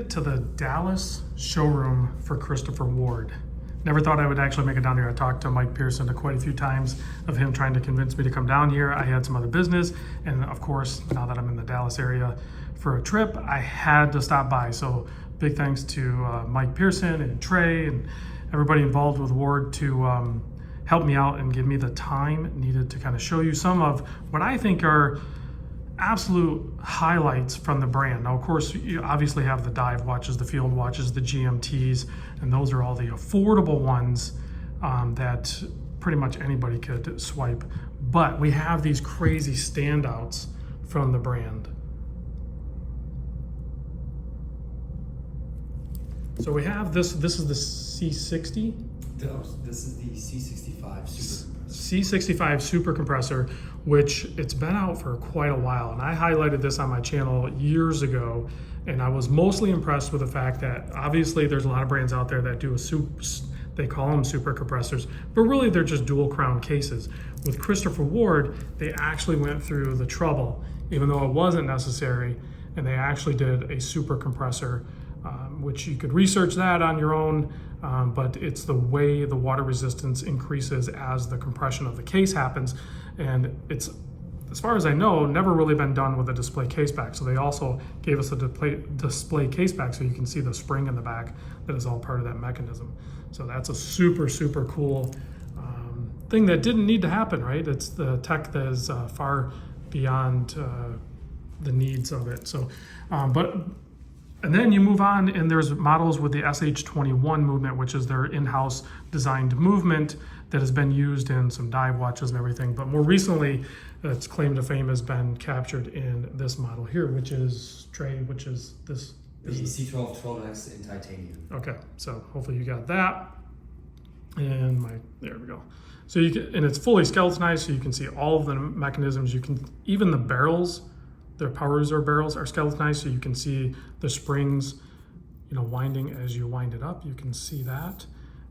it to the Dallas showroom for Christopher Ward. Never thought I would actually make it down here. I talked to Mike Pearson quite a few times of him trying to convince me to come down here. I had some other business, and of course, now that I'm in the Dallas area for a trip, I had to stop by. So big thanks to Mike Pearson and Trey and everybody involved with Ward to help me out and give me the time needed to kind of show you some of what I think are absolute highlights from the brand. Now, of course, you obviously have the dive watches, the field watches, the GMTs, and those are all the affordable ones that pretty much anybody could swipe. But we have these crazy standouts from the brand. So we have this is the C60. This is the C65 Super. C65 Super Compressor, which it's been out for quite a while, and I highlighted this on my channel years ago, and I was mostly impressed with the fact that obviously there's a lot of brands out there that do they call them super compressors, but really they're just dual crown cases. With Christopher Ward, they actually went through the trouble, even though it wasn't necessary, and they actually did a super compressor, which you could research that on your own, but it's the way the water resistance increases as the compression of the case happens. And it's, as far as I know, never really been done with a display case back. So they also gave us a display case back so you can see the spring in the back that is all part of that mechanism. So that's a super, super cool thing that didn't need to happen, right? It's the tech that is far beyond the needs of it. So, and then you move on, and there's models with the SH21 movement, which is their in-house designed movement that has been used in some dive watches and everything. But more recently, its claim to fame has been captured in this model here, which is this. The C12 12X in titanium. Okay, so hopefully you got that. And there we go. So and it's fully skeletonized, so you can see all of the mechanisms. Even the barrels. Their power reserve barrels are skeletonized, so you can see the springs, winding as you wind it up. You can see that.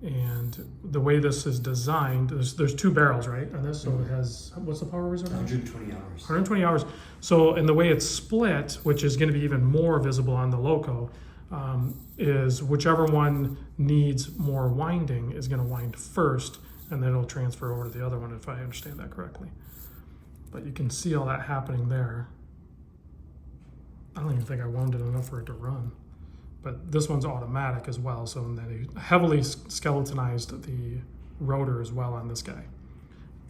And the way this is designed, there's two barrels, right, on this? So it has, what's the power reserve? 120 hours. 120 hours. So, and the way it's split, which is going to be even more visible on the Loco, is whichever one needs more winding is going to wind first, and then it'll transfer over to the other one, if I understand that correctly. But you can see all that happening there. I don't even think I wound it enough for it to run. But this one's automatic as well, so they heavily skeletonized the rotor as well on this guy.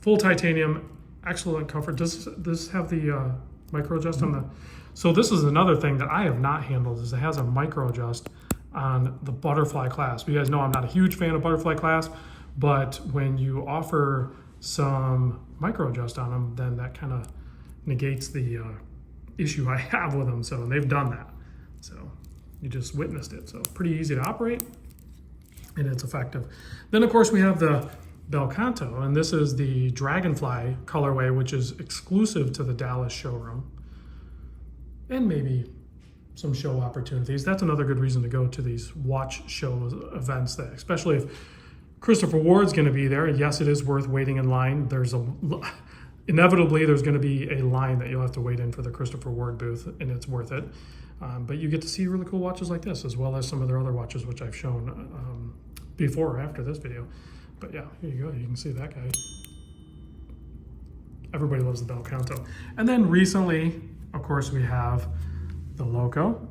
Full titanium, excellent comfort. Does this have the micro adjust on the... So this is another thing that I have not handled, is it has a micro adjust on the butterfly clasp. You guys know I'm not a huge fan of butterfly clasp, but when you offer some micro adjust on them, then that kind of negates the issue I have with them. So they've done that. So you just witnessed it. So pretty easy to operate, and it's effective. Then of course we have the Bel Canto, and this is the Dragonfly colorway, which is exclusive to the Dallas showroom, and maybe some show opportunities. That's another good reason to go to these watch show events, that especially if Christopher Ward's going to be there. Yes, it is worth waiting in line. Inevitably, there's going to be a line that you'll have to wait in for the Christopher Ward booth, and it's worth it. But you get to see really cool watches like this, as well as some of their other watches, which I've shown before or after this video. But yeah, here you go. You can see that guy. Everybody loves the Bel Canto. And then recently, of course, we have the Loco.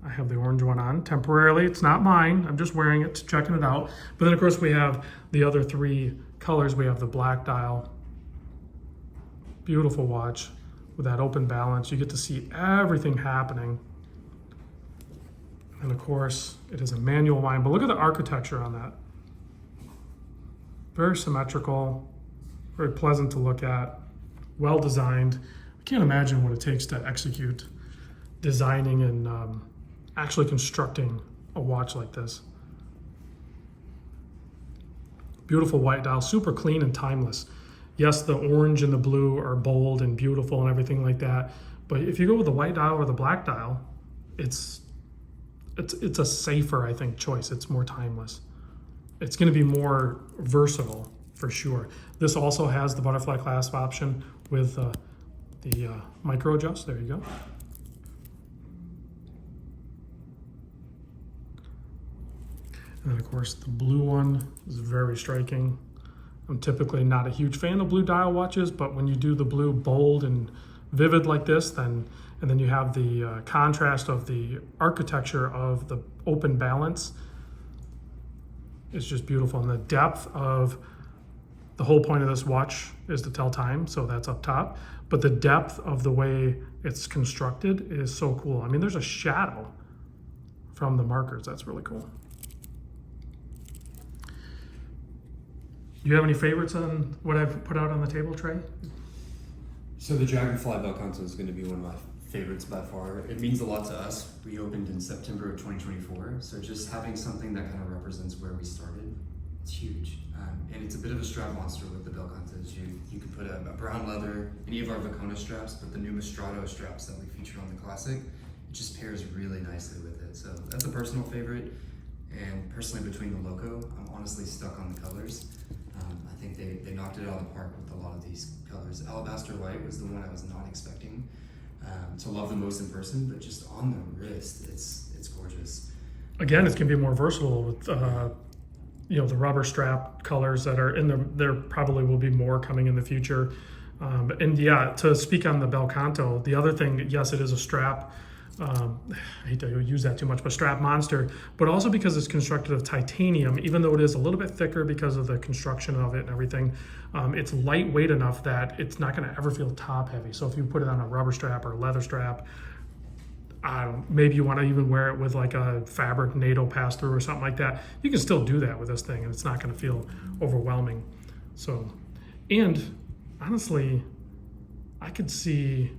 I have the orange one on temporarily. It's not mine. I'm just wearing it, checking it out. But then, of course, we have the other three colors. We have the black dial. Beautiful watch with that open balance. You get to see everything happening. And of course, it is a manual wind, but look at the architecture on that. Very symmetrical, very pleasant to look at, well designed. I can't imagine what it takes to execute designing and actually constructing a watch like this. Beautiful white dial, super clean and timeless. Yes, the orange and the blue are bold and beautiful and everything like that, but if you go with the white dial or the black dial, it's a safer, I think, choice. It's more timeless. It's going to be more versatile for sure. This also has the butterfly clasp option with the micro adjust. There you go. And of course the blue one is very striking. I'm typically not a huge fan of blue dial watches, but when you do the blue bold and vivid like this, and then you have the contrast of the architecture of the open balance, it's just beautiful. And the depth of the whole point of this watch is to tell time, so that's up top. But the depth of the way it's constructed is so cool. I mean, there's a shadow from the markers. That's really cool. Do you have any favorites on what I've put out on the table, Trey? So the Dragonfly Belcanto is going to be one of my favorites by far. It means a lot to us. We opened in September of 2024, so just having something that kind of represents where we started, it's huge. And it's a bit of a strap monster with the Belcantos. You could put a brown leather, any of our Vacona straps, but the new Mastrato straps that we featured on the Classic, it just pairs really nicely with it. So that's a personal favorite. And personally, between the Loco, I'm honestly stuck on the colors. I think they knocked it out of the park with a lot of these colors. Alabaster White was the one I was not expecting to love the most in person, but just on the wrist, it's gorgeous. Again, it's gonna be more versatile with the rubber strap colors that are in there probably will be more coming in the future. And yeah, to speak on the Belcanto, the other thing, yes, it is a strap. I hate to use that too much, but strap monster, but also because it's constructed of titanium, even though it is a little bit thicker because of the construction of it and everything, it's lightweight enough that it's not going to ever feel top heavy. So if you put it on a rubber strap or a leather strap, maybe you want to even wear it with like a fabric NATO pass-through or something like that, you can still do that with this thing and it's not going to feel overwhelming. So, and honestly, I could see,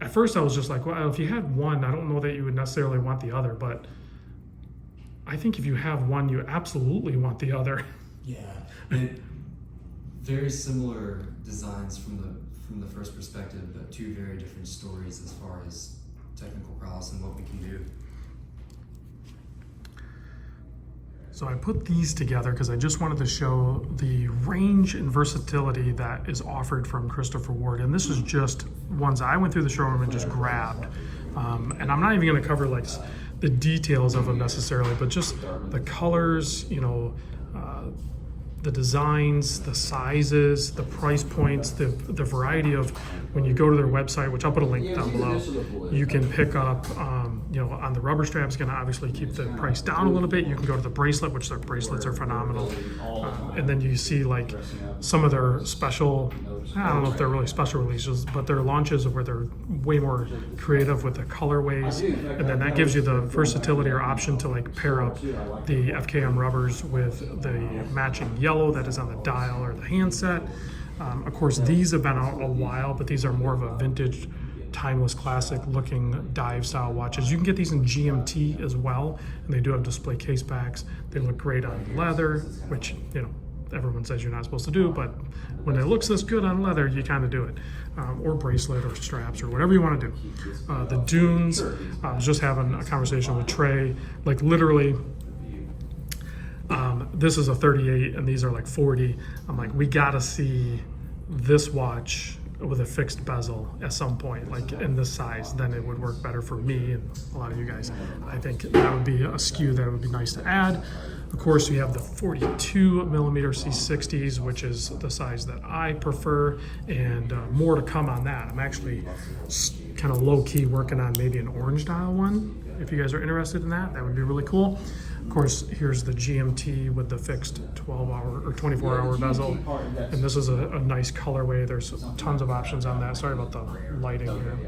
at first I was just like, well, if you had one, I don't know that you would necessarily want the other, but I think if you have one, you absolutely want the other. Yeah, and very similar designs from the first perspective, but two very different stories as far as technical prowess and what we can do. So I put these together because I just wanted to show the range and versatility that is offered from Christopher Ward. And this is just ones I went through the showroom and just grabbed. And I'm not even going to cover like the details of them necessarily, but just the colors, the designs, the sizes, the price points, the variety of, when you go to their website, which I'll put a link down below, you can pick up, on the rubber straps, going to obviously keep the price down a little bit. You can go to the bracelet, which their bracelets are phenomenal. And then you see like some of their special, I don't know if they're really special releases, but their launches where they're way more creative with the colorways. And then that gives you the versatility or option to like pair up the FKM rubbers with the matching yellow that is on the dial or the handset. Of course, these have been out a while, but these are more of a vintage, timeless, classic looking dive style watches. You can get these in GMT as well, and they do have display case backs. They look great on leather, which, everyone says you're not supposed to do, but when it looks this good on leather, you kind of do it. Or bracelet or straps or whatever you want to do. The Dunes, I was just having a conversation with Trey, like literally, this is a 38 and these are like 40. I'm like, we gotta see this watch with a fixed bezel at some point, like in this size. Then it would work better for me and a lot of you guys. I think that would be a SKU that would be nice to add. Of course, we have the 42 millimeter C60s, which is the size that I prefer, and more to come on that. I'm actually kind of low-key working on maybe an orange dial one. If you guys are interested in that, that would be really cool. Of course, here's the GMT with the fixed 12-hour or 24-hour bezel, and this is a nice colorway. There's tons of options on that. Sorry about the lighting here.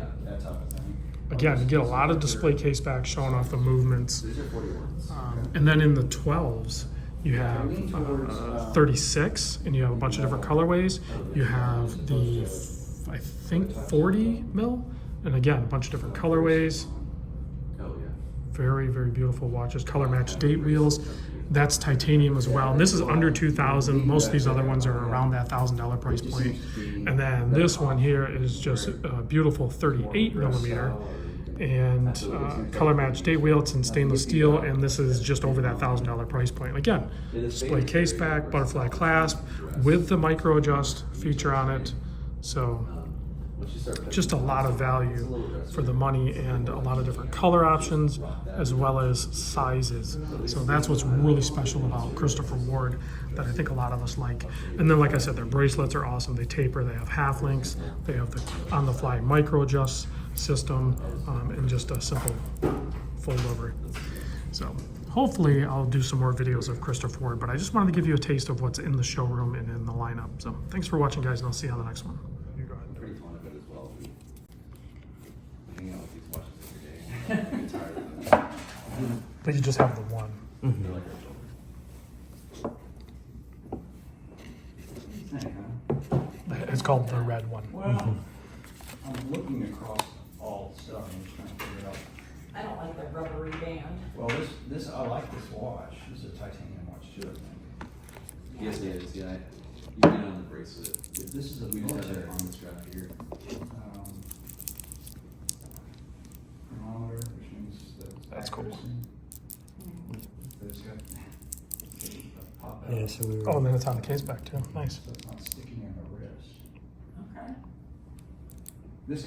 Again, you get a lot of display case backs showing off the movements. And then in the 12s, you have 36, and you have a bunch of different colorways. You have the, I think, 40 mil, and again, a bunch of different colorways. Very, very beautiful watches. Color match date wheels. That's titanium as well. And this is under 2,000. Most of these other ones are around that $1,000 price point. And then this one here is just a beautiful 38 millimeter and color match date wheel. It's in stainless steel, and this is just over that $1,000 price point. Again, display case back, butterfly clasp with the micro adjust feature on it. So just a lot of value for the money and a lot of different color options as well as sizes. So that's what's really special about Christopher Ward that I think a lot of us like. And then, like I said, their bracelets are awesome. They taper, they have half links, they have the on-the-fly micro adjust system, and just a simple fold over. So hopefully I'll do some more videos of Christopher Ward, but I just wanted to give you a taste of what's in the showroom and in the lineup. So thanks for watching, guys, and I'll see you on the next one. You go ahead. Pretty fun of it as well. Hanging out with these watches every day. I'm getting tired of them. But you just have the one. They're like our children. It's called the red one. Well, I'm looking across all stuff and just trying to figure it out. I don't like the rubbery band. Well, this I like this watch. This is a titanium watch too, I think. Yes, it is. Yeah, you get it on the bracelet. This is a We just have military that on the strap here. chronometer, which means that it's That's cool. accuracy. But it's got a pop out. Yeah, so we were. Oh, and then it's on the case back too. Nice. So it's not sticking in the wrist. Okay. This